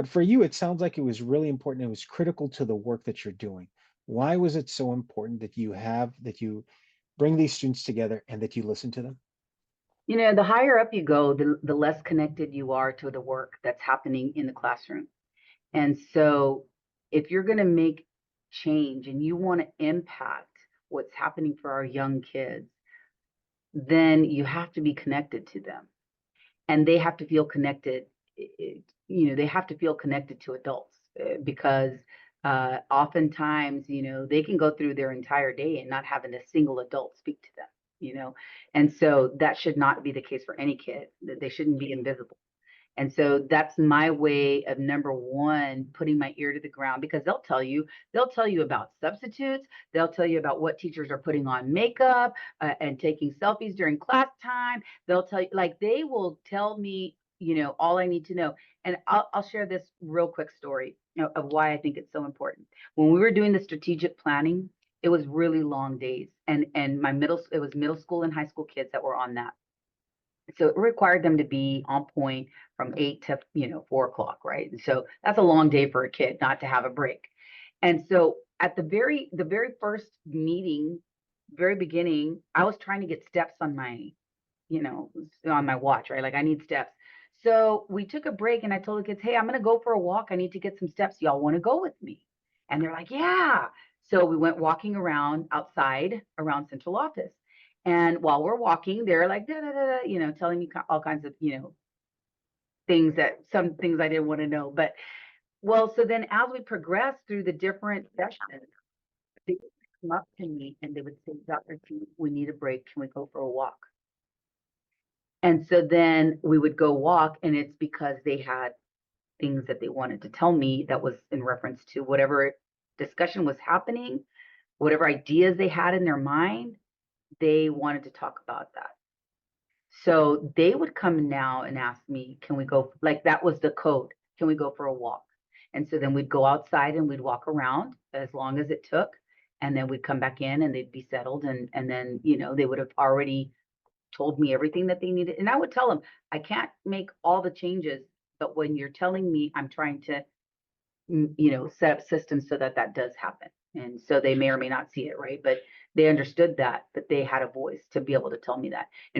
But for you, it sounds like it was really important. It was critical to the work that you're doing. Why was it so important that you bring these students together and that you listen to them? The higher up you go, the less connected you are to the work that's happening in the classroom. And so, if you're going to make change and you want to impact what's happening for our young kids, then you have to be connected to them. And they have to feel connected. They have to feel connected to adults because oftentimes, they can go through their entire day and not having a single adult speak to them, you know. And so that should not be the case for any kid. They shouldn't be invisible. And so that's my way of number one, putting my ear to the ground because they'll tell you about substitutes. They'll tell you about what teachers are putting on makeup and taking selfies during class time. They'll tell you, like, they will tell me, all I need to know. And I'll share this real quick story of why I think it's so important. When we were doing the strategic planning, it was really long days. And it was middle school and high school kids that were on that. So it required them to be on point from 8 to 4 o'clock, right? And so that's a long day for a kid not to have a break. And so at the very first meeting, very beginning, I was trying to get steps you know on my watch, right? Like I need steps. So we took a break and I told the kids, hey, I'm gonna go for a walk. I need to get some steps. Y'all want to go with me? And they're like, yeah. So we went walking around outside around central office. And while we're walking, they're like, da, da, da, da, telling me all kinds of, some things I didn't want to know. But well, so then as we progressed through the different sessions, they would come up to me and they would say, Dr. T, we need a break. Can we go for a walk? And so then we would go walk, and it's because they had things that they wanted to tell me that was in reference to whatever discussion was happening, whatever ideas they had in their mind, they wanted to talk about that. So they would come now and ask me, can we go? Like that was the code. Can we go for a walk? And so then we'd go outside and we'd walk around as long as it took. And then we'd come back in and they'd be settled. And then, they would have already told me everything that they needed. And I would tell them, I can't make all the changes, but when you're telling me, I'm trying to, set up systems so that that does happen. And so they may or may not see it, right? But they understood that they had a voice to be able to tell me that. And